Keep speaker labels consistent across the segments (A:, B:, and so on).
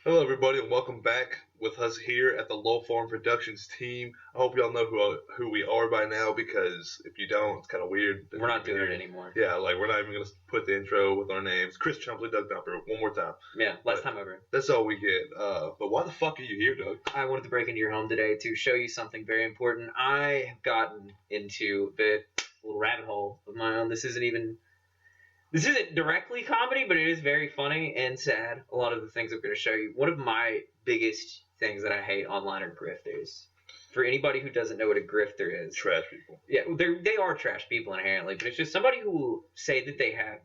A: Hello, everybody, and welcome back with us here at the Low Farm Productions team. I hope y'all know who we are by now, because if you don't, it's kind of weird.
B: We're not doing it anymore.
A: Yeah, like we're not even gonna put the intro with our names. Chris Chumpley, Doug Dumper. One more time.
B: Yeah, last time over.
A: That's all we get. But why the fuck are you here, Doug?
B: I wanted to break into your home today to show you something very important. I have gotten into the little rabbit hole of my own. This isn't directly comedy, but it is very funny and sad. A lot of the things I'm going to show you. One of my biggest things that I hate online are grifters. For anybody who doesn't know what a grifter is,
A: Trash people.
B: Yeah, they are trash people inherently, but it's just somebody who will say that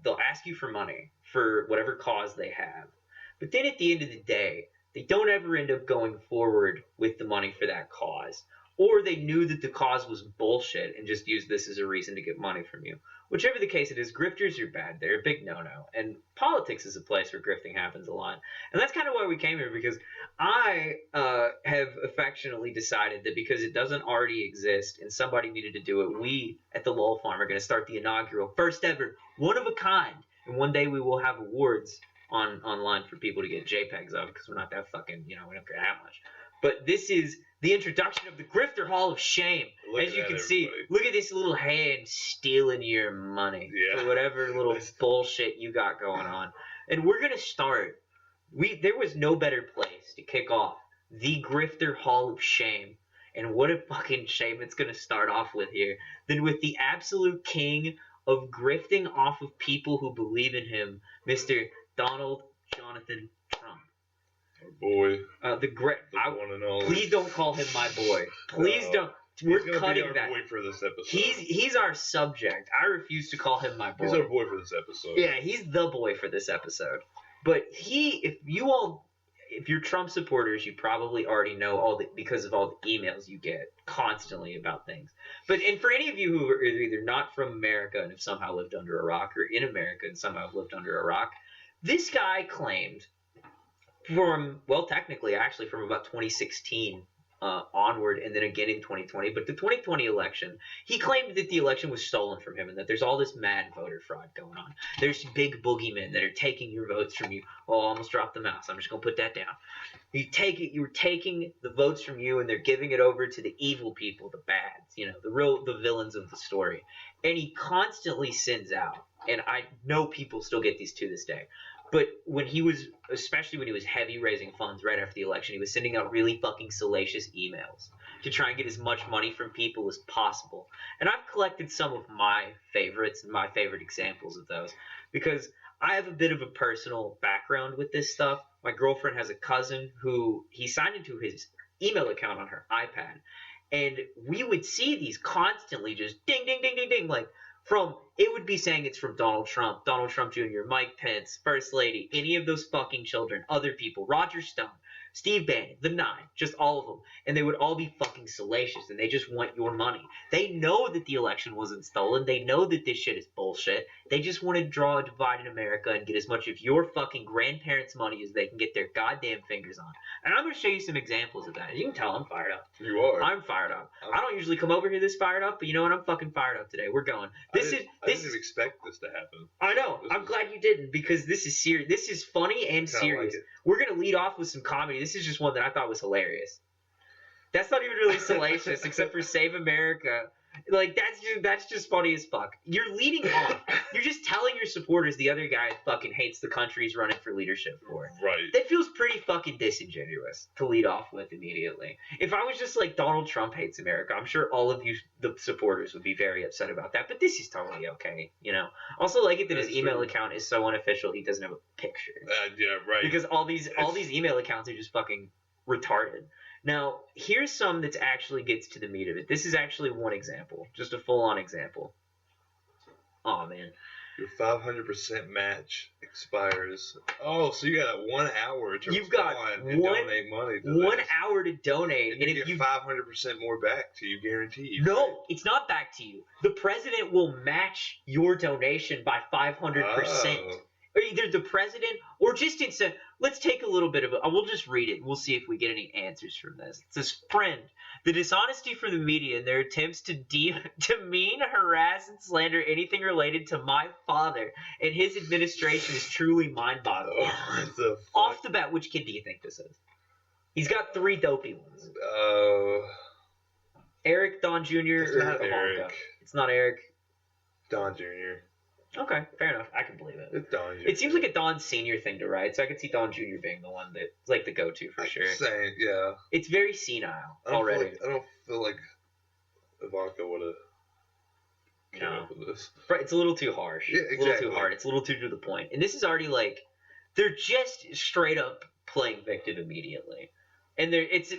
B: they'll ask you for money for whatever cause they have. But then at the end of the day, they don't ever end up going forward with the money for that cause. Or they knew that the cause was bullshit and just used this as a reason to get money from you. Whichever the case it is, grifters are bad. They're a big no-no. And politics is a place where grifting happens a lot. And that's kind of why we came here, because I have affectionately decided that because it doesn't already exist and somebody needed to do it, we at the Lowell Farm are going to start the inaugural, first ever, one of a kind. And one day we will have awards online for people to get JPEGs of, because we're not that fucking, we don't care that much. But this is the introduction of the Grifter Hall of Shame. As you can see, look at this little hand stealing your money for whatever little bullshit you got going on. And we're going to start. There was no better place to kick off the Grifter Hall of Shame. And what a fucking shame it's going to start off with here than with the absolute king of grifting off of people who believe in him, Mr. Donald Jonathan Trump.
A: Our boy.
B: One and only. Please don't call him my boy. Please don't. We're cutting that.
A: He's our boy for this episode.
B: He's our subject. I refuse to call him my boy.
A: He's our boy for this episode.
B: Yeah, he's the boy for this episode. But if you're Trump supporters, you probably already know because of all the emails you get constantly about things. And for any of you who are either not from America and have somehow lived under a rock, or in America and somehow have lived under a rock, this guy claimed technically from about 2016 onward, and then again in 2020, but the 2020 election, he claimed that the election was stolen from him and that there's all this mad voter fraud going on. There's big boogeymen that are taking your votes from you. Oh, I almost dropped the mouse. I'm just going to put that down. You're taking the votes from you, and they're giving it over to the evil people, the bads, the villains of the story. And he constantly sends out, and I know people still get these to this day, but especially when he was heavy raising funds right after the election, he was sending out really fucking salacious emails to try and get as much money from people as possible. And I've collected some of my favorites and my favorite examples of those, because I have a bit of a personal background with this stuff. My girlfriend has a cousin who he signed into his email account on her iPad, and we would see these constantly just ding, ding, ding, ding, ding, it would be saying it's from Donald Trump Jr., Mike Pence, First Lady, any of those fucking children, other people, Roger Stone, Steve Bannon, the Nine, just all of them. And they would all be fucking salacious, and they just want your money. They know that the election wasn't stolen. They know that this shit is bullshit. They just want to draw a divide in America and get as much of your fucking grandparents' money as they can get their goddamn fingers on. And I'm going to show you some examples of that. You can tell I'm fired up.
A: You are.
B: I'm fired up. I don't usually come over here this fired up, but you know what? I'm fucking fired up today. We're going.
A: I didn't even expect this to happen.
B: I know. I'm glad you didn't, because this is serious. This is funny and serious. Like we're going to lead off with some comedy. This is just one that I thought was hilarious. That's not even really salacious, except for Save America. That's just funny as fuck. You're leading off. You're just telling your supporters the other guy fucking hates the country he's running for leadership for.
A: Right.
B: That feels pretty fucking disingenuous to lead off with immediately. If I was just like, Donald Trump hates America, I'm sure all of you, the supporters, would be very upset about that. But this is totally okay, Also like it that his email account is so unofficial he doesn't have a picture.
A: Yeah, right.
B: Because all these email accounts are just fucking retarded. Now, here's some that actually gets to the meat of it. This is actually one example, just a full-on example. Oh, man.
A: Your 500% match expires. Oh, so you got 1 hour to
B: donate
A: money. To
B: 1 hour to donate.
A: And you get 500% more back to you, guaranteed.
B: No, it's not back to you. The president will match your donation by 500%. or either the president or just instead. Let's take a little bit of it. We'll just read it. We'll see if we get any answers from this. It says, friend, the dishonesty for the media and their attempts to demean, harass, and slander anything related to my father and his administration is truly mind-boggling. Off the bat, which kid do you think this is? He's got 3 dopey ones. Eric, Don Jr.,
A: It's
B: or
A: not
B: Ivanka?
A: Eric.
B: It's not Eric.
A: Don Jr.
B: Okay, fair enough. I can believe it.
A: It's Don Jr.
B: It seems like a Don Sr. thing to write, so I could see Don Jr. being the one that's like the go-to for sure.
A: Saying, yeah.
B: It's very senile
A: I don't
B: already.
A: I don't feel like Ivanka would have came up with this.
B: Right, it's a little too harsh.
A: Yeah,
B: It's a little
A: exactly.
B: too hard. It's a little too to the point. And this is already like they're just straight up playing victim immediately. And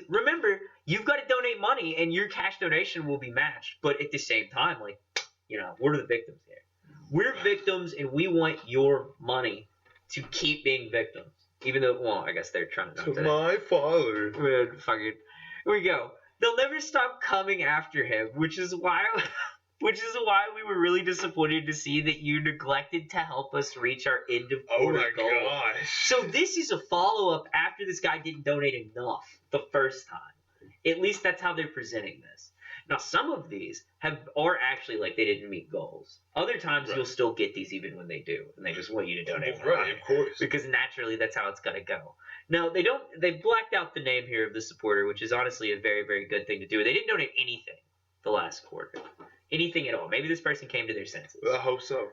B: remember, you've got to donate money and your cash donation will be matched. But at the same time, like, we're the victims here. We're victims and we want your money to keep being victims. Even though, well, I guess they're trying to.
A: To my father.
B: Fucking, here we go. They'll never stop coming after him, which is why we were really disappointed to see that you neglected to help us reach our end of quarter goal.
A: Oh my gosh.
B: So this is a follow-up after this guy didn't donate enough the first time. At least that's how they're presenting this. Now, some of these are actually like they didn't meet goals. Other times you'll still get these even when they do, and they just want you to donate more money.
A: Right, of course.
B: Because naturally that's how it's got to go. Now, they blacked out the name here of the supporter, which is honestly a very, very good thing to do. They didn't donate anything the last quarter. Anything at all. Maybe this person came to their senses.
A: I hope so.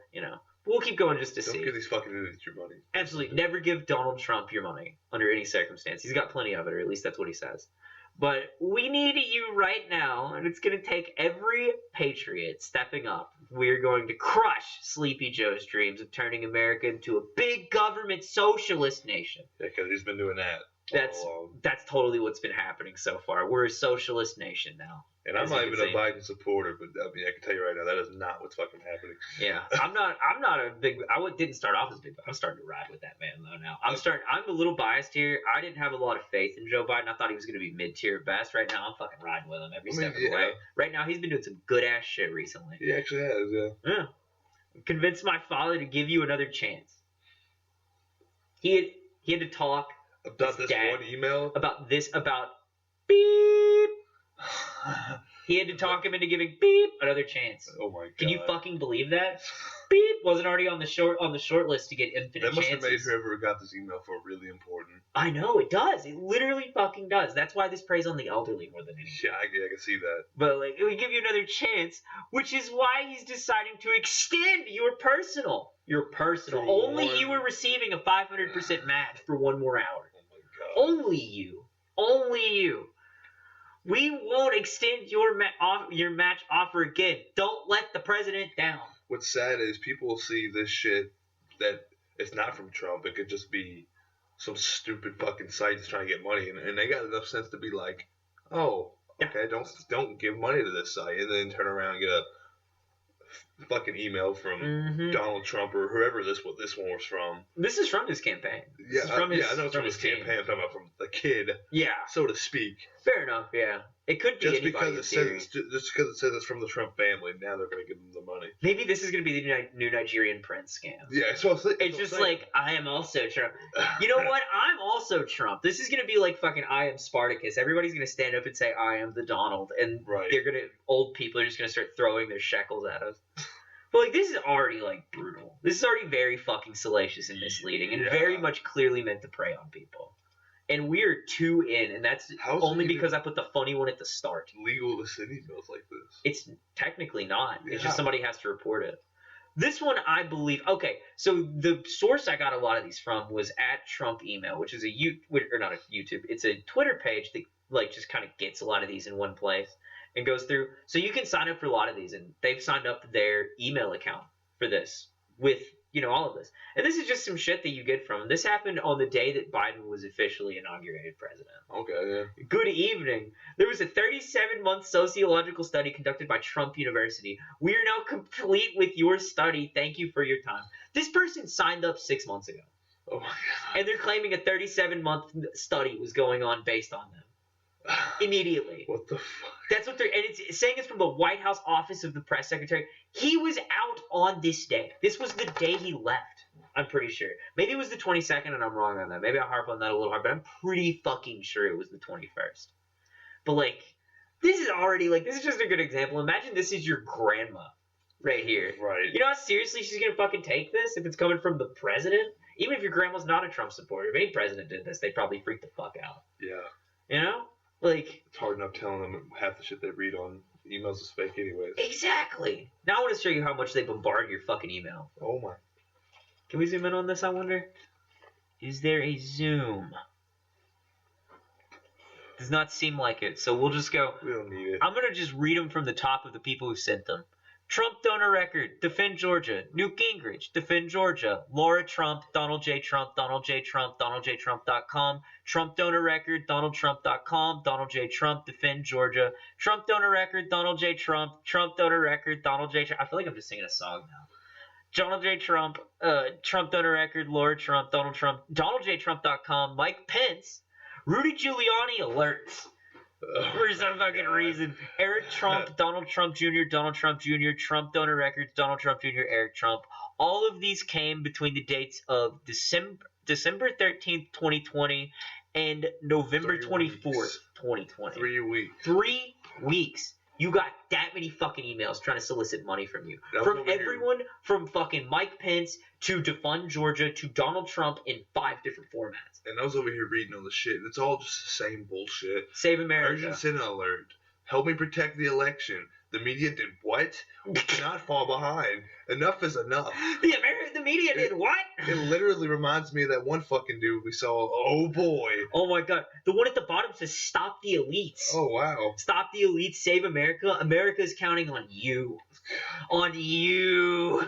B: We'll keep going just to
A: Don't
B: see.
A: give these fucking idiots your money.
B: Absolutely. Never give Donald Trump your money under any circumstance. He's got plenty of it, or at least that's what he says. But we need you right now, and it's going to take every patriot stepping up. We're going to crush Sleepy Joe's dreams of turning America into a big government socialist nation.
A: Yeah, because he's been doing that.
B: That's totally what's been happening so far. We're a socialist nation now.
A: And I'm not even a Biden supporter, but I can tell you right now, that is not what's fucking happening.
B: Yeah, I'm not a big. Didn't start off as big, but I'm starting to ride with that man though now. I'm a little biased here. I didn't have a lot of faith in Joe Biden. I thought he was going to be mid-tier at best. Right now, I'm fucking riding with him every step of the way. Right now, he's been doing some good ass shit recently.
A: He actually has, yeah.
B: Yeah. Convinced my father to give you another chance. He had to talk
A: about this one email
B: about beep. He had to talk him into giving beep another chance.
A: Oh my god!
B: Can you fucking believe that? Beep wasn't already on the short list to get infinite chances.
A: That must have made whoever got this email feel really important.
B: I know it does. It literally fucking does. That's why this preys on the elderly more than anything.
A: Yeah, I can see that.
B: But like, we give you another chance, which is why he's deciding to extend your personal. Only you are receiving a 500% match for one more hour.
A: Oh my god!
B: Only you. We won't extend your match offer again. Don't let the president down.
A: What's sad is people see this shit that it's not from Trump. It could just be some stupid fucking site that's trying to get money, and they got enough sense to be like, oh, okay, don't give money to this site, and then turn around and get a fucking email from Donald Trump or whoever this one was from.
B: This is from his campaign.
A: Yeah, I know it's from his campaign. I'm talking about from the kid. Yeah, so to speak.
B: Fair enough. Yeah, it could be anybody.
A: Just because it says it's from the Trump family, now they're going to give them the money.
B: Maybe this is going to be the new Nigerian prince scam.
A: Yeah, so
B: it's just like, I am also Trump. You know what? I'm also Trump. This is going to be like fucking I am Spartacus. Everybody's going to stand up and say I am the Donald, and old people are just going to start throwing their shekels at us. But like, this is already like brutal. This is already very fucking salacious and misleading, and very much clearly meant to prey on people. And we're 2 in, and that's only because I put the funny one at the start.
A: Legal to send emails like this?
B: It's technically not. Yeah. It's just somebody has to report it. This one, I believe. Okay, so the source I got a lot of these from was at Trump Email, which is not a YouTube. It's a Twitter page that like just kind of gets a lot of these in one place and goes through. So you can sign up for a lot of these, and they've signed up their email account for this with all of this. And this is just some shit that you get from. This happened on the day that Biden was officially inaugurated president.
A: Okay, yeah.
B: Good evening. There was a 37-month sociological study conducted by Trump University. We are now complete with your study. Thank you for your time. This person signed up 6 months ago.
A: Oh my god.
B: And they're claiming a 37-month study was going on based on them. Immediately.
A: What the fuck?
B: That's what and it's saying it's from the White House Office of the Press Secretary. He was out on this day. This was the day he left. I'm pretty sure. Maybe it was the 22nd, and I'm wrong on that. Maybe I'll harp on that a little hard, but I'm pretty fucking sure it was the 21st. But, like, this is already, like, this is just a good example. Imagine this is your grandma right here.
A: Right.
B: You know how seriously she's going to fucking take this if it's coming from the president? Even if your grandma's not a Trump supporter, if any president did this, they'd probably freak the fuck out.
A: Yeah.
B: You know? Like...
A: It's hard enough telling them half the shit they read on emails is fake anyways.
B: Exactly. Now I want to show you how much they bombard your fucking email.
A: Oh my.
B: Can we zoom in on this, I wonder? Is there a zoom? Does not seem like it, so we'll just go.
A: We don't need it.
B: I'm going to just read them from the top of the people who sent them. Trump donor record, defend Georgia. Newt Gingrich, defend Georgia. Laura Trump, Donald J. Trump, Donald J. Trump, DonaldJTrump.com. Trump donor record, DonaldTrump.com. Donald J. Trump, defend Georgia. Trump donor record, Donald J. Trump. Trump donor record, Donald J. Trump. I feel like I'm just singing a song now. Donald J. Trump, Trump donor record, Laura Trump, Donald Trump, DonaldJTrump.com. Mike Pence, Rudy Giuliani alerts. For some fucking reason. Eric Trump, Donald Trump Jr., Donald Trump Jr., Trump donor records, Donald Trump Jr., Eric Trump. All of these came between the dates of December 13th, 2020 and November 24th, 2020.
A: 3 weeks.
B: 3 weeks. You got that many fucking emails trying to solicit money from you. From everyone from fucking Mike Pence to defund Georgia to Donald Trump in 5 different formats.
A: And I was over here reading all the shit. It's all just the same bullshit.
B: Save America.
A: Urgent Senate alert. Help me protect the election. The media did what? We cannot fall behind. Enough is enough.
B: The media did what?
A: It literally reminds me of that one fucking dude we saw. Oh boy.
B: Oh my god. The one at the bottom says stop the elites.
A: Oh wow.
B: Stop the elites. Save America. America's counting on you. On you.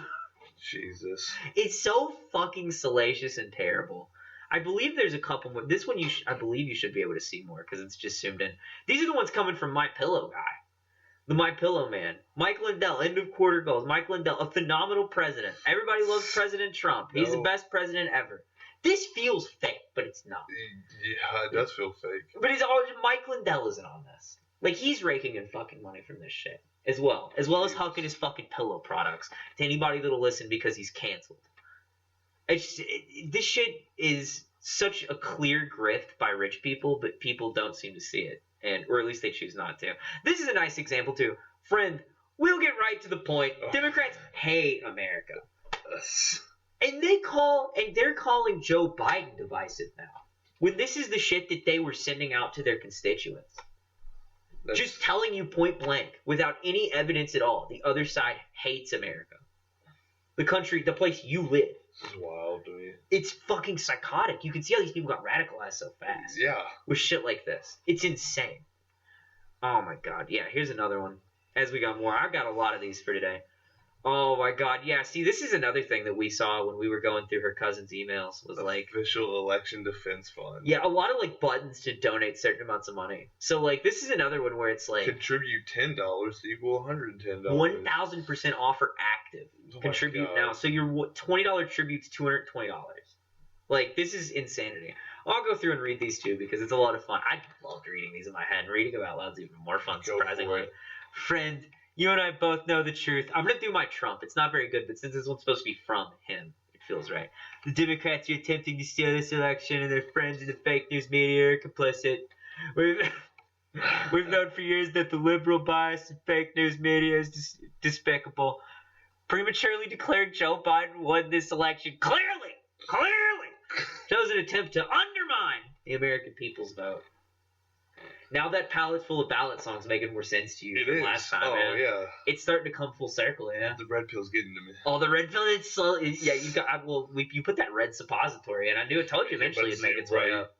A: Jesus.
B: It's so fucking salacious and terrible. I believe there's a couple more. This one I believe you should be able to see more because it's just zoomed in. These are the ones coming from My Pillow guy. The My Pillow man. Mike Lindell, end of quarter goals. Mike Lindell, a phenomenal president. Everybody loves President Trump. He's the best president ever. This feels fake, but it's not.
A: Yeah, it does feel fake.
B: But Mike Lindell isn't on this. Like, he's raking in fucking money from this shit as well as hucking his fucking pillow products to anybody that'll listen because he's canceled. This shit is such a clear grift by rich people, but people don't seem to see it. Or at least they choose not to. This is a nice example, too. Friend, we'll get right to the point. Democrats hate America. And they're calling Joe Biden divisive now. When this is the shit that they were sending out to their constituents. Just telling you point blank, without any evidence at all, the other side hates America. The country, the place you live.
A: This is wild to me.
B: It's fucking psychotic. You can see how these people got radicalized so fast.
A: Yeah.
B: With shit like this. It's insane. Oh my god. Yeah, here's another one. As we got more. I've got a lot of these for today. Oh my god. Yeah, see, this is another thing that we saw when we were going through her cousin's emails. Was like
A: official election defense fund.
B: Yeah, a lot of like buttons to donate certain amounts of money. So like this is another one where it's like
A: contribute $10 equal $110.
B: 1,000% offer active. Contribute now. So your $20 tribute's $220. Like, this is insanity. I'll go through and read these two because it's a lot of fun. I loved reading these in my head, and reading them out loud is even more fun, surprisingly. Friend, you and I both know the truth. I'm going to do my Trump. It's not very good, but since this one's supposed to be from him, it feels right. The Democrats are attempting to steal this election, and their friends in the fake news media are complicit. We've known for years that the liberal bias in fake news media is despicable. Prematurely declared Joe Biden won this election clearly shows an attempt to undermine the American people's vote. Now that Palette Full of Ballot song's making more sense to you than last time, man.
A: Yeah.
B: It's starting to come full circle, yeah.
A: The red pill's getting to me.
B: Oh, the red pill, it's slow. Yeah, you put that red suppository in. I told you eventually it'd make its way up.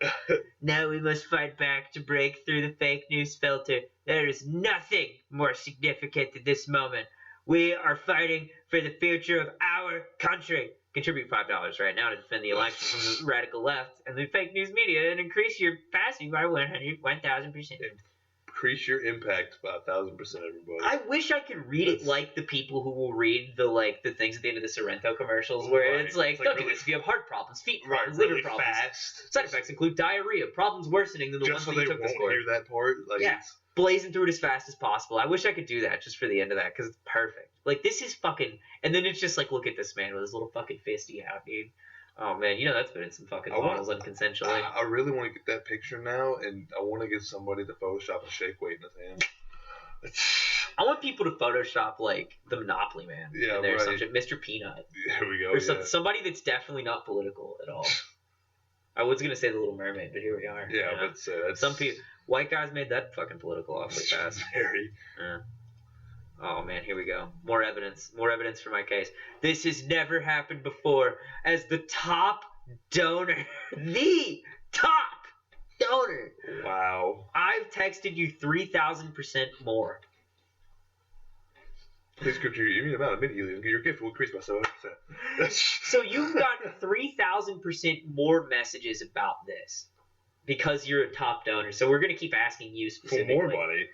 B: Now we must fight back to break through the fake news filter. There is nothing more significant at this moment. We are fighting for the future of our country. Contribute $5 right now to defend the election from the radical left and the fake news media and increase your capacity by 1,000%.
A: increase your impact by 1,000%, everybody.
B: I wish I could read it like the people who will read the things at the end of the Sorrento commercials, where
A: Right.
B: it's like, don't
A: really,
B: do this if you have heart problems, feet
A: right,
B: problems,
A: really
B: liver problems.
A: fast.
B: Side effects include diarrhea, problems worsening than the ones
A: Just so
B: that you
A: they
B: took this
A: won't
B: for.
A: hear that part. Like,
B: Yeah. Blazing through it as fast as possible. I wish I could do that just for the end of that, because it's perfect. Like, this is fucking... And then it's just like, look at this man with his little fucking fisty out, dude. Oh, man, that's been in some fucking models unconsensually.
A: I really want to get that picture now, and I want to get somebody to Photoshop a shake weight in his hand.
B: I want people to Photoshop, like, the Monopoly Man.
A: Yeah,
B: in there,
A: right.
B: Mr. Peanut.
A: Here we go,
B: Or somebody that's definitely not political at all. I was going to say The Little Mermaid, but here we are.
A: Yeah, but that's...
B: Some people... White guys made that fucking political awfully fast.
A: Very.
B: Yeah. Oh, man, here we go. More evidence. More evidence for my case. This has never happened before. As the top donor. The top donor.
A: Wow.
B: I've texted you 3,000% more.
A: Please contribute even amount of mini and your gift will increase by 7%.
B: So you've gotten 3,000% more messages about this. Because you're a top donor. So we're going to keep asking you specifically.
A: For more money.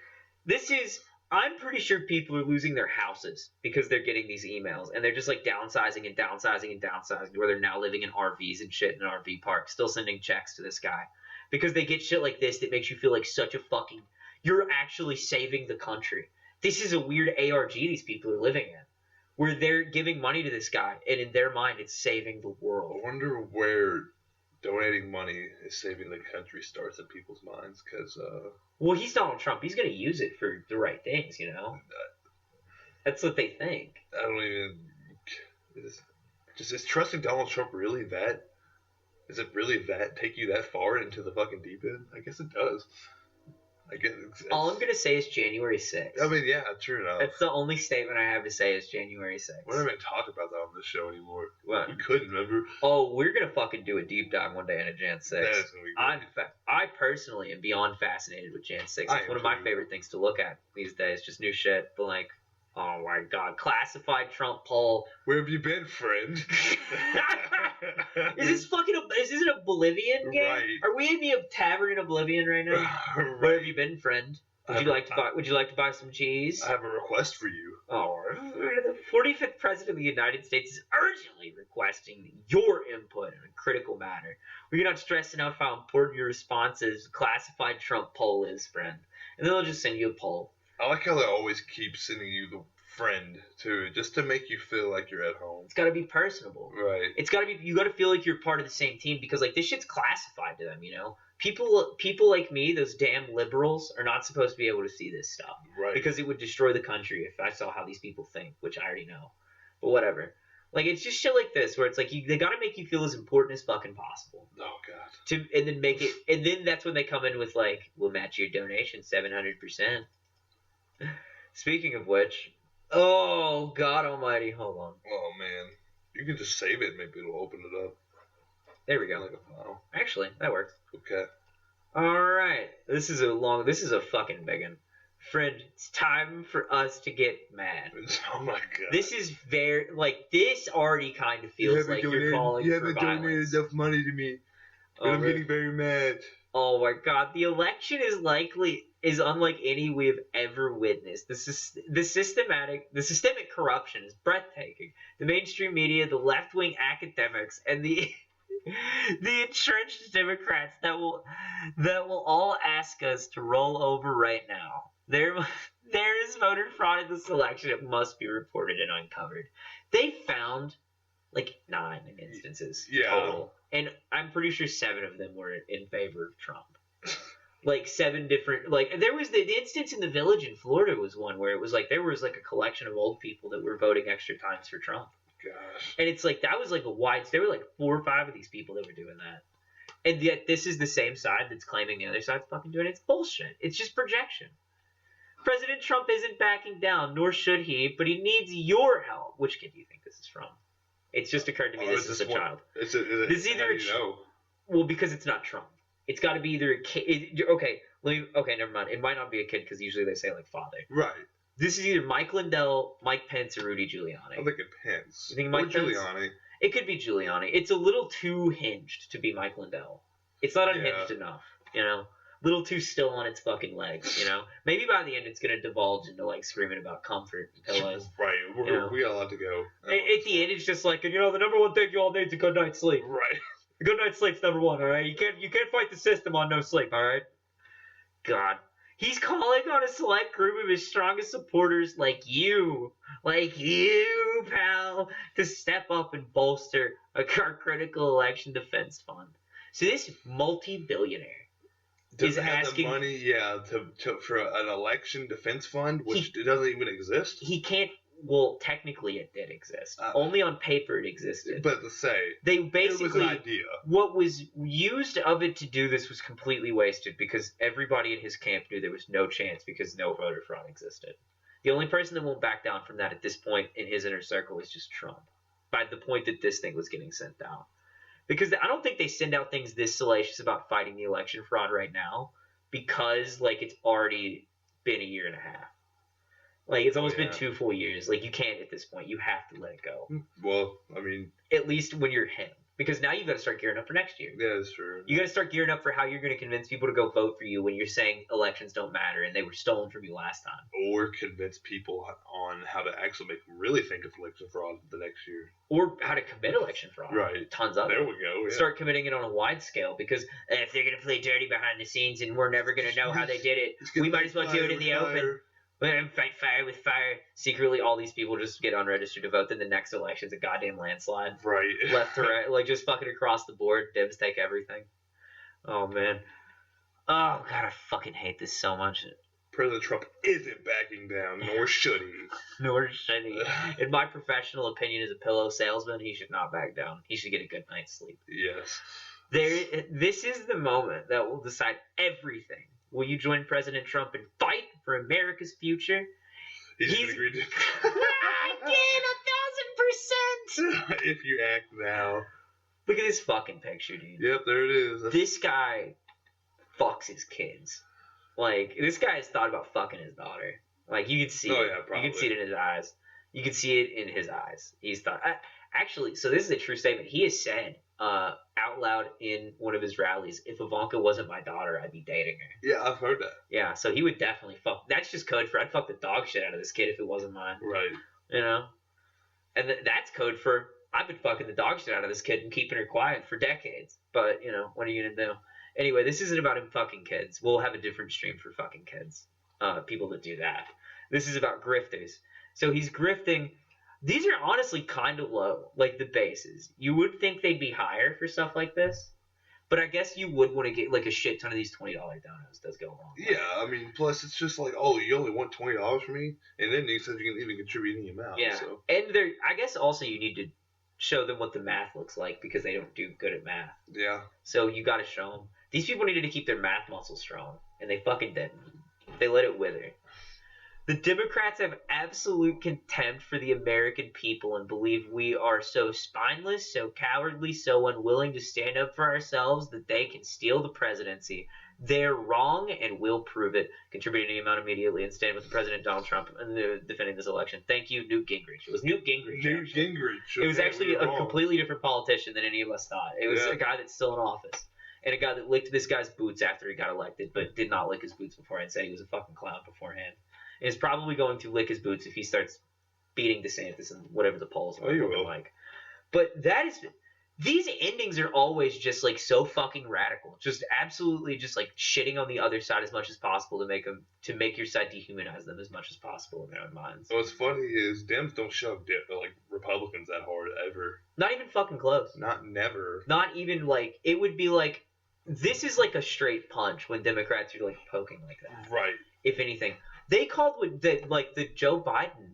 B: This is... I'm pretty sure people are losing their houses because they're getting these emails. And they're just like downsizing and downsizing and downsizing. Where they're now living in RVs and shit in an RV park. Still sending checks to this guy. Because they get shit like this that makes you feel like such a fucking... You're actually saving the country. This is a weird ARG these people are living in. Where they're giving money to this guy. And in their mind, it's saving the world.
A: I wonder where... donating money is saving the country starts in people's minds, because
B: well, he's Donald Trump. He's going to use it for the right things, That's what they think.
A: I don't even... Is trusting Donald Trump really that... Is it really that... Take you that far into the fucking deep end? I guess it does. I guess
B: all I'm going to say is January 6th.
A: I mean, yeah, true enough.
B: That's the only statement I have to say is January 6th.
A: We're not even talking about that on this show anymore.
B: What?
A: We couldn't, remember?
B: Oh, we're going to fucking do a deep dive one day into Jan 6.
A: That is going to be great.
B: I personally am beyond fascinated with Jan 6. It's one of my favorite things to look at these days. Just new shit. But like, oh my god. Classified Trump poll.
A: Where have you been, friend?
B: Is this a Bolivian game?
A: Right.
B: Are we in the tavern in Oblivion right now?
A: Right.
B: Where have you been, friend? Would you like to buy some cheese?
A: I have a request for you.
B: Oh, the 45th President of the United States is urgently requesting your input on a critical matter. We cannot stress enough how important your response's classified Trump poll is, friend. And then they'll just send you a poll.
A: I like how they always keep sending you the friend, too, just to make you feel like you're at home.
B: It's got to be personable.
A: Right.
B: You got to feel like you're part of the same team, because, like, this shit's classified to them, People like me, those damn liberals, are not supposed to be able to see this stuff.
A: Right.
B: Because it would destroy the country if I saw how these people think, which I already know. But whatever. Like, it's just shit like this, where it's like, they gotta make you feel as important as fucking possible.
A: Oh, God.
B: And then that's when they come in with, like, we'll match your donation 700%. Speaking of which, oh, God almighty, hold on.
A: Oh, man. You can just save it, maybe it'll open it up.
B: There we go.
A: Like a file.
B: Actually, that works.
A: Okay.
B: Alright. This is a fucking big one. Friend, it's time for us to get mad.
A: Oh my god.
B: This is this already kind of feels like you're calling for violence.
A: You haven't donated enough money to me. But I'm getting very mad.
B: Oh my god. The election is unlike any we have ever witnessed. The systemic corruption is breathtaking. The mainstream media, the left-wing academics, and the entrenched Democrats that will all ask us to roll over right now. There is voter fraud in this election. It must be reported and uncovered. They found like 9 instances total, and I'm pretty sure 7 of them were in favor of Trump. Like 7 different, like there was the instance in the Village in Florida was one where it was like there was like a collection of old people that were voting extra times for Trump.
A: Gosh.
B: And it's like that was like there were like 4 or 5 of these people that were doing that. And yet this is the same side that's claiming the other side's fucking doing it. It's bullshit. It's just projection. President Trump isn't backing down, nor should he, but he needs your help. Which kid do you think this is from? It's just occurred to me this is a child.
A: This is either
B: well, because it's not Trump. It's got to be either a kid. Okay, never mind. It might not be a kid because usually they say like father.
A: Right.
B: This is either Mike Lindell, Mike Pence, or Rudy Giuliani.
A: I think it Pence.
B: You think Mike Pence?
A: Giuliani.
B: It could be Giuliani. It's a little too hinged to be Mike Lindell. It's not unhinged enough, little too still on its fucking legs, you know? Maybe by the end it's going to divulge into, like, screaming about comfort and pillows.
A: Right.
B: You know?
A: We got a lot to go.
B: At the end, it's just like, you know, the number one thing you all need is a good night's sleep.
A: Right.
B: A good night's sleep's number one, all right? You can't fight the system on no sleep, all right? God. He's calling on a select group of his strongest supporters like you, pal, to step up and bolster our critical election defense fund. So this multi-billionaire is asking
A: the money, for an election defense fund, which doesn't even exist.
B: He can't. Well, technically, it did exist. Only on paper it existed.
A: But to say,
B: they basically,
A: it was an idea.
B: What was used of it to do this was completely wasted because everybody in his camp knew there was no chance because no voter fraud existed. The only person that won't back down from that at this point in his inner circle is just Trump. By the point that this thing was getting sent out. Because I don't think they send out things this salacious about fighting the election fraud right now because, like, it's already been a year and a half. Like, it's almost been 2 full years. Like, you can't at this point. You have to let it go.
A: Well, I mean...
B: At least when you're him. Because now you've got to start gearing up for next year.
A: Yeah, that's true.
B: You got to start gearing up for how you're going to convince people to go vote for you when you're saying elections don't matter and they were stolen from you last time.
A: Or convince people on how to actually make them really think of election fraud the next year.
B: Or how to commit election fraud.
A: Right.
B: Tons of it.
A: There we go. Yeah.
B: Start committing it on a wide scale because if they're going to play dirty behind the scenes and we're never going to know how they did it, we might as well do it in the open. Fight fire with fire. Secretly, all these people just get unregistered to vote. Then the next election's a goddamn landslide.
A: Right.
B: Left to right. Like, just fucking across the board. Dems take everything. Oh, man. Oh, God, I fucking hate this so much.
A: President Trump isn't backing down, nor should he.
B: Nor should he. In my professional opinion as a pillow salesman, he should not back down. He should get a good night's sleep.
A: Yes.
B: This is the moment that will decide everything. Will you join President Trump and fight for America's future?
A: He's agreed to.
B: I did 1,000%.
A: If you act now.
B: Look at this fucking picture, dude.
A: Yep, there it is.
B: This guy fucks his kids. Like, this guy has thought about fucking his daughter. Like, you could see it.
A: Yeah, probably.
B: You could see it in his eyes. You could see it in his eyes. He's thought. Actually, so this is a true statement. He has said out loud in one of his rallies, if Ivanka wasn't my daughter, I'd be dating her.
A: Yeah, I've heard that.
B: Yeah, so he would definitely fuck. That's just code for I'd fuck the dog shit out of this kid if it wasn't mine.
A: Right.
B: You know? And that's code for I've been fucking the dog shit out of this kid and keeping her quiet for decades. But, you know, what are you going to do? Anyway, this isn't about him fucking kids. We'll have a different stream for fucking kids. People that do that. This is about grifters. So he's grifting. These are honestly kind of low, like the bases. You would think they'd be higher for stuff like this. But I guess you would want to get like a shit ton of these $20 donos. Does go along.
A: Yeah, I mean, plus it's just like, oh, you only want $20 from me? And then he says you can even contribute any amount.
B: Yeah.
A: So.
B: And I guess also you need to show them what the math looks like because they don't do good at math.
A: Yeah.
B: So you got to show them. These people needed to keep their math muscles strong, and they fucking didn't. They let it wither. The Democrats have absolute contempt for the American people and believe we are so spineless, so cowardly, so unwilling to stand up for ourselves that they can steal the presidency. They're wrong and will prove it. Contribute any amount immediately and stand with President Donald Trump and defending this election. Thank you, Newt Gingrich. It was Newt Gingrich.
A: Gingrich.
B: It was actually a completely different politician than any of us thought. It was a guy that's still in office. And a guy that licked this guy's boots after he got elected, but did not lick his boots beforehand. Said he was a fucking clown beforehand. And is probably going to lick his boots if he starts beating DeSantis and whatever the polls are looking like. But these endings are always just like so fucking radical. Just absolutely just like shitting on the other side as much as possible to make your side dehumanize them as much as possible in their own minds.
A: What's funny is Dems don't shove like Republicans that hard ever.
B: Not even fucking close.
A: Never.
B: Not even like it would be like. This is like a straight punch when Democrats are like poking like that.
A: Right.
B: If anything, they called the Joe Biden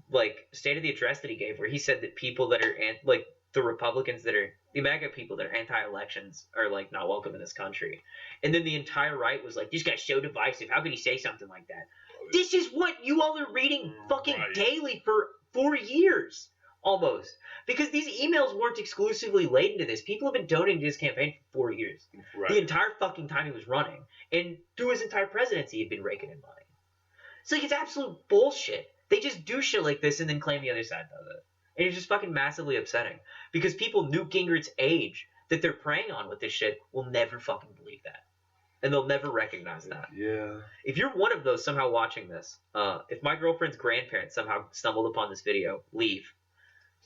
B: like State of the Address that he gave, where he said that people that are like the Republicans that are the MAGA people that are anti-elections are like not welcome in this country, and then the entire right was like, this guy's so divisive. How could he say something like that? This is what you all are reading fucking daily for 4 years. Almost. Because these emails weren't exclusively laden to this. People have been donating to his campaign for 4 years. Right. The entire fucking time he was running. And through his entire presidency, he'd been raking in money. It's like, it's absolute bullshit. They just do shit like this and then claim the other side does it. And it's just fucking massively upsetting. Because people Newt Gingrich's age that they're preying on with this shit will never fucking believe that. and they'll never recognize that.
A: Yeah.
B: If you're one of those somehow watching this, if my girlfriend's grandparents somehow stumbled upon this video, leave.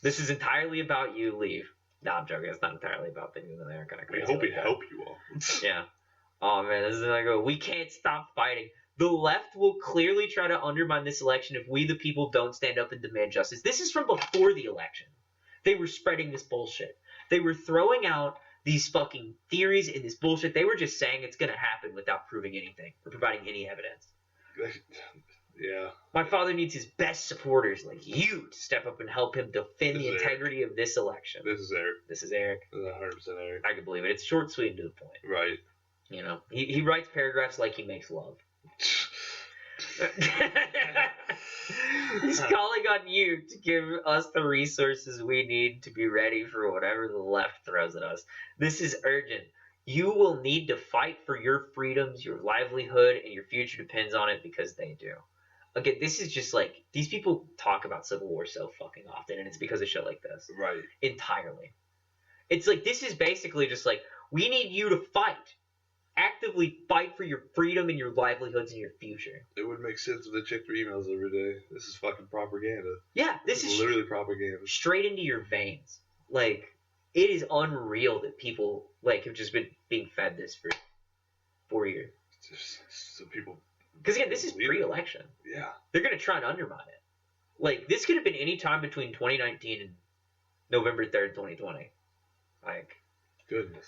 B: This is entirely about you. Leave. No, I'm joking. It's not entirely about them, even though they're kind of crazy.
A: I hope
B: like
A: we
B: that.
A: help you all.
B: Yeah. Oh man, this is like we can't stop fighting. The left will clearly try to undermine this election if we, the people, don't stand up and demand justice. This is from before the election. They were spreading this bullshit. They were throwing out these fucking theories and this bullshit. They were just saying it's going to happen without proving anything or providing any evidence.
A: Yeah.
B: My father needs his best supporters like you to step up and help him defend the integrity of this election.
A: This is Eric.
B: This is Eric.
A: This is 100% Eric.
B: I can believe it. It's short, sweet, and to the point.
A: Right.
B: You know, he writes paragraphs like he makes love. He's calling on you to give us the resources we need to be ready for whatever the left throws at us. This is urgent. You will need to fight for your freedoms, your livelihood, and your future depends on it because they do. Again, this is just like, these people talk about Civil War so fucking often, and it's because of shit like this.
A: Right.
B: Entirely. It's like, this is basically just like, we need you to fight. Actively fight for your freedom and your livelihoods and your future.
A: It would make sense if they checked their emails every day. This is fucking propaganda.
B: Yeah, this is
A: literally propaganda.
B: Straight into your veins. Like, it is unreal that people, like, have just been being fed this for 4 years.
A: Just so people...
B: Because, again, this is pre-election.
A: Yeah.
B: They're going to try and undermine it. Like, this could have been any time between 2019 and November 3rd, 2020. Like...
A: Goodness.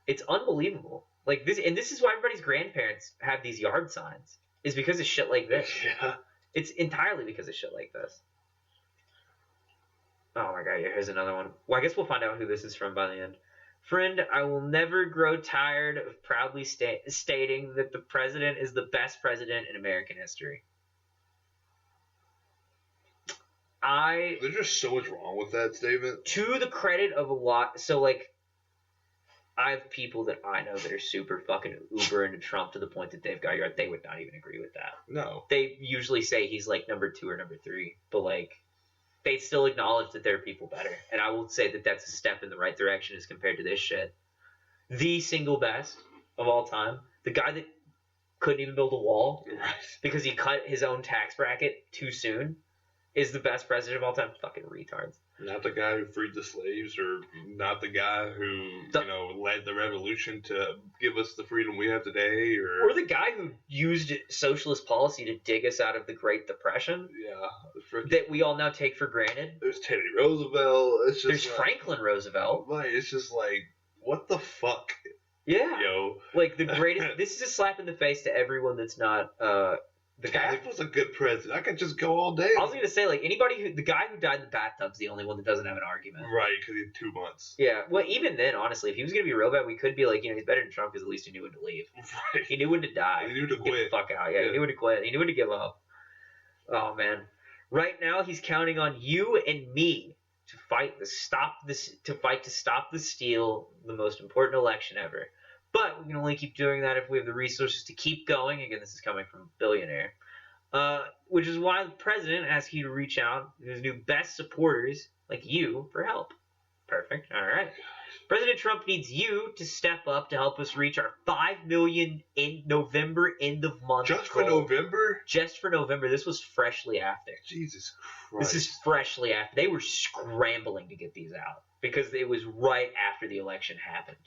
B: It's unbelievable. Like, this, and this is why everybody's grandparents have these yard signs. Is because of shit like this.
A: Yeah.
B: It's entirely because of shit like this. Oh my god, yeah, here's another one. Well, I guess we'll find out who this is from by the end. Friend, I will never grow tired of proudly stating that the president is the best president in American history.
A: There's just so much wrong with that statement.
B: To the credit of a lot, so like, I have people that I know that are super fucking uber into Trump to the point that they've got yard. They would not even agree with that.
A: No.
B: They usually say he's like number 2 or number 3, but like, they still acknowledge that there are people better. And I will say that that's a step in the right direction as compared to this shit. The single best of all time. The guy that couldn't even build a wall because he cut his own tax bracket too soon is the best president of all time. Fucking retards.
A: Not the guy who freed the slaves, or not the guy who, led the revolution to give us the freedom we have today,
B: or the guy who used socialist policy to dig us out of the Great Depression.
A: Yeah.
B: That we all now take for granted.
A: There's Teddy Roosevelt. It's just
B: There's Franklin Roosevelt.
A: Right. It's just like, what the fuck?
B: Yeah.
A: Yo.
B: Like, the greatest... This is a slap in the face to everyone that's not... The guy
A: was a good president. I could just go all day.
B: I was going to say, like, the guy who died in the bathtub's the only one that doesn't have an argument.
A: Right, because he had 2 months.
B: Yeah, well, even then, honestly, if he was going to be real bad, we could be like, he's better than Trump because at least he knew when to leave.
A: Right.
B: He knew when to die.
A: He knew to quit.
B: Get the fuck out. Yeah, he knew when to quit. He knew when to give up. Oh, man. Right now, he's counting on you and me to fight to stop the steal, the most important election ever. But we can only keep doing that if we have the resources to keep going. Again, this is coming from a billionaire. Which is why the president asked you to reach out to his new best supporters, like you, for help. Perfect. All right. President Trump needs you to step up to help us reach our 5 million in November end of month
A: Just goal. For November?
B: Just for November. This was freshly after.
A: Jesus Christ.
B: This is freshly after. They were scrambling to get these out because it was right after the election happened.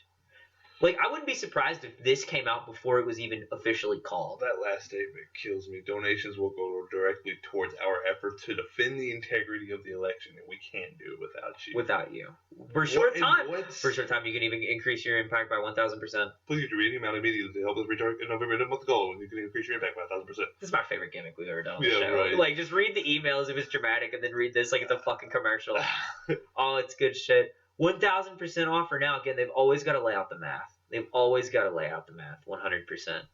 B: Like, I wouldn't be surprised if this came out before it was even officially called.
A: That last statement kills me. Donations will go directly towards our effort to defend the integrity of the election, and we can't do it without you.
B: Without you. For a short time. For a short time, you can even increase your impact by 1,000%.
A: Please get your reading amount immediately to help us reach our November month goal, and you can increase your impact by 1,000%.
B: This is my favorite gimmick we've ever done on the
A: show. Right.
B: Like, just read the emails if it's dramatic, and then read this like it's a fucking commercial. Oh, it's good shit. 1,000% offer now. Again, they've always got to lay out the math. 100%.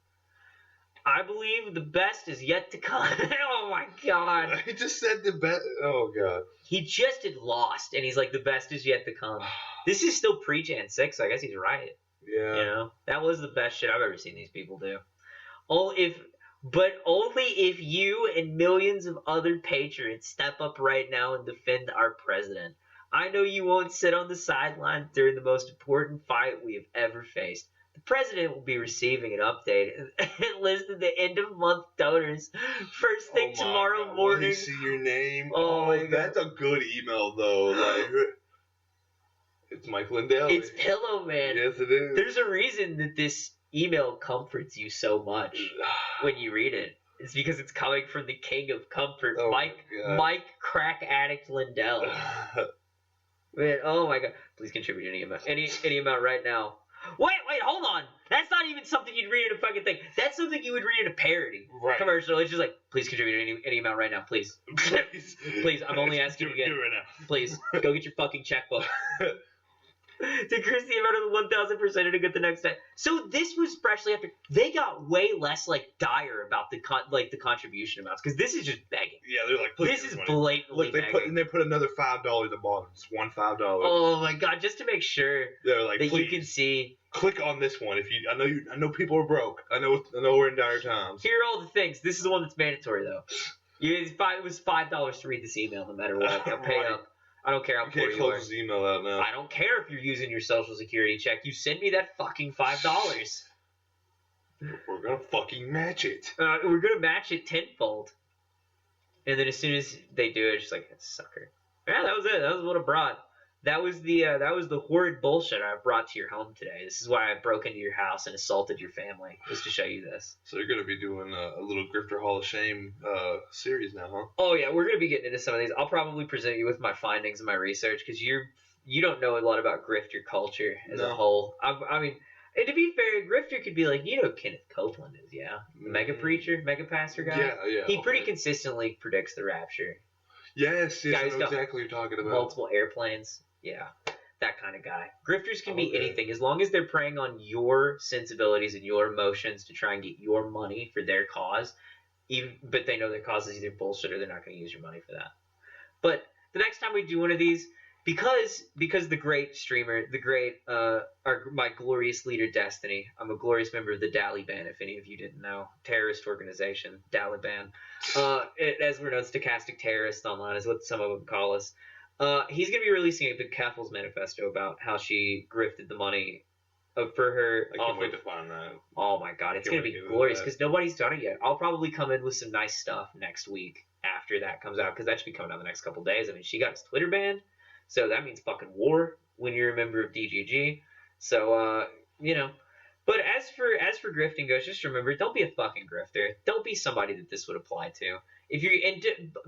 B: I believe the best is yet to come. Oh my god.
A: He just said the best. Oh god.
B: He just had lost, and he's like, the best is yet to come. This is still pre-Jan 6, so I guess he's right.
A: Yeah.
B: That was the best shit I've ever seen these people do. But only if you and millions of other patriots step up right now and defend our president. I know you won't sit on the sidelines during the most important fight we have ever faced. The president will be receiving an update and listed the end of month donors first thing tomorrow morning.
A: Will he see your name?
B: Oh my God.
A: That's a good email though. Like, it's Mike Lindell.
B: It's Pillow Man.
A: Yes, it is.
B: There's a reason that this email comforts you so much when you read it. It's because it's coming from the king of comfort, Mike Crack Addict Lindell. Man, oh my God! Please contribute any amount right now. Wait, hold on. That's not even something you'd read in a fucking thing. That's something you would read in a parody commercial. It's just like, please contribute any amount right now, please. Please, I'm only asking you again.
A: Do it right now.
B: Please, go get your fucking checkbook. Decrease the amount of the 1,000% to get the next day. So this was freshly after they got way less like dire about the contribution amounts because this is just begging.
A: Yeah, they're like,
B: this is blatantly begging.
A: They put another $5 at the bottom. It's $5.
B: Oh my God! Just to make sure
A: they're like,
B: that you can see.
A: Click on this one if you. I know people are broke. I know we're in dire times.
B: Here are all the things. This is the one that's mandatory though. It was $5 to read this email no matter what. I'll pay up. I don't care how poor you are.
A: You can't close this email out now.
B: I don't care if you're using your social security check. You send me that fucking $5.
A: We're gonna fucking match it.
B: We're gonna match it tenfold. And then as soon as they do it, it's just like, sucker. Yeah, that was it. That was what I brought. That was the horrid bullshit I brought to your home today. This is why I broke into your house and assaulted your family, was to show you this.
A: So you're gonna be doing a little Grifter Hall of Shame series now, huh?
B: Oh yeah, we're gonna be getting into some of these. I'll probably present you with my findings and my research because you don't know a lot about Grifter culture as a whole. I mean, and to be fair, Grifter could be like, you know who Kenneth Copeland is, yeah? The mega preacher, mega pastor guy?
A: Yeah.
B: He pretty consistently predicts the rapture.
A: Yes, I know exactly what you're talking about.
B: Multiple airplanes. Yeah, that kind of guy. Grifters can be anything as long as they're preying on your sensibilities and your emotions to try and get your money for their cause. But they know their cause is either bullshit or they're not going to use your money for that. But the next time we do one of these, because the great streamer, my glorious leader Destiny, I'm a glorious member of the Taliban, if any of you didn't know, terrorist organization, Taliban. As we're known, stochastic terrorists online is what some of them call us. He's going to be releasing a big Keffel's manifesto about how she grifted the money for her.
A: I can't wait to find that.
B: Oh my God, it's going to be glorious because nobody's done it yet. I'll probably come in with some nice stuff next week after that comes out because that should be coming out the next couple days. I mean, she got his Twitter banned, so that means fucking war when you're a member of DGG. So, But as for grifting goes, just remember, don't be a fucking grifter. Don't be somebody that this would apply to.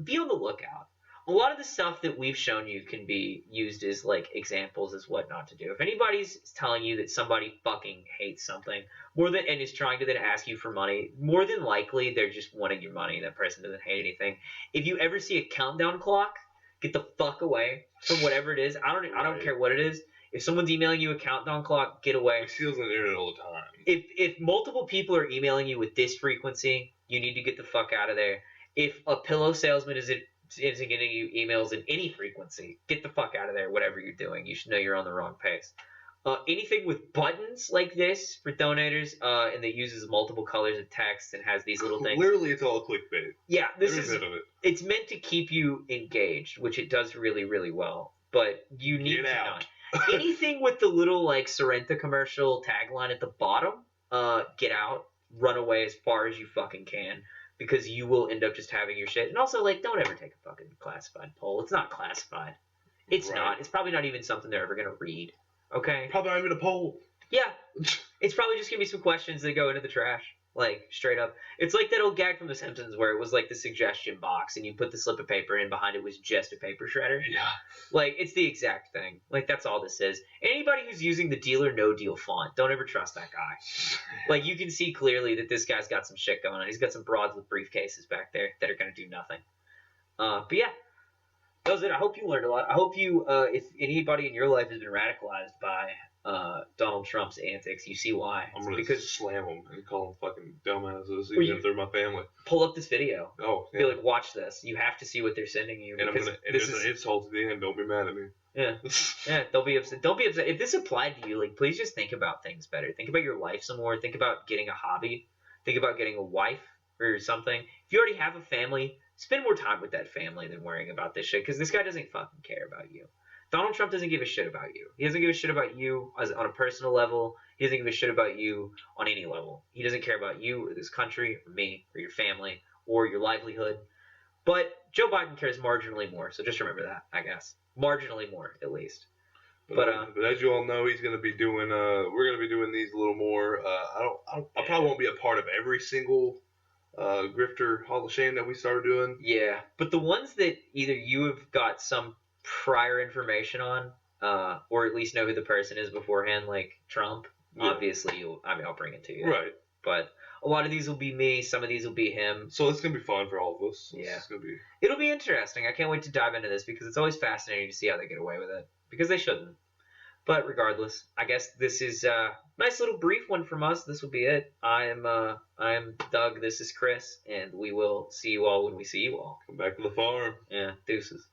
B: Be on the lookout. A lot of the stuff that we've shown you can be used as like examples as what not to do. If anybody's telling you that somebody fucking hates something and is trying to then ask you for money, more than likely they're just wanting your money. That person doesn't hate anything. If you ever see a countdown clock, get the fuck away from whatever it is. I don't care what it is. If someone's emailing you a countdown clock, get away.
A: It steals on the internet all the time.
B: If multiple people are emailing you with this frequency, you need to get the fuck out of there. If a pillow salesman isn't getting you emails in any frequency, get the fuck out of there. Whatever you're doing, you should know you're on the wrong pace. Anything with buttons like this for donators, and that uses multiple colors of text and has these little things.
A: Literally, it's all clickbait.
B: Yeah,
A: Every bit of it.
B: It's meant to keep you engaged, which it does really, really well. But you need
A: Get
B: to
A: out.
B: not. Anything with the little like Sorrento commercial tagline at the bottom, get out, run away as far as you fucking can. Because you will end up just having your shit. And also, like, don't ever take a fucking classified poll. It's not classified. It's not. It's probably not even something they're ever going to read. Okay?
A: Probably not even a poll.
B: Yeah. It's probably just going to be some questions that go into the trash. Like, straight up. It's like that old gag from The Simpsons where it was like the suggestion box and you put the slip of paper in, behind it was just a paper shredder.
A: Yeah.
B: Like, it's the exact thing. Like, that's all this is. Anybody who's using the Deal or No Deal font, don't ever trust that guy. Like, you can see clearly that this guy's got some shit going on. He's got some broads with briefcases back there that are going to do nothing. But yeah, that was it. I hope you learned a lot. I hope you, if anybody in your life has been radicalized by Donald Trump's antics, you see why.
A: I'm going to slam them and call them fucking dumbasses, even if they're my family.
B: Pull up this video.
A: Oh, yeah.
B: Be like, watch this. You have to see what they're sending you.
A: And there's an insult at the end. Don't be mad at me.
B: Yeah. Yeah, don't be upset. Don't be upset. If this applied to you, like, please just think about things better. Think about your life some more. Think about getting a hobby. Think about getting a wife or something. If you already have a family, spend more time with that family than worrying about this shit, because this guy doesn't fucking care about you. Donald Trump doesn't give a shit about you. He doesn't give a shit about you on a personal level. He He doesn't give a shit about you on any level. He doesn't care about you or this country or me or your family or your livelihood. But Joe Biden cares marginally more, so just remember that, I guess. Marginally more, at least.
A: But as you all know, he's going to be doing. We're going to be doing these a little more. I probably won't be a part of every single Grifter Hall of Shame that we started doing.
B: Yeah, but the ones that either you have got some prior information on, or at least know who the person is beforehand, like Trump, obviously I'll bring it to you.
A: Right.
B: But a lot of these will be me. Some of these will be him.
A: So it's gonna be fun for all of us.
B: Yeah.
A: It'll
B: be interesting. I can't wait to dive into this because it's always fascinating to see how they get away with it. Because they shouldn't. But regardless, I guess this is a nice little brief one from us. This will be it. I am Doug. This is Chris, and we will see you all when we see you all.
A: Come back to the farm.
B: Yeah, deuces.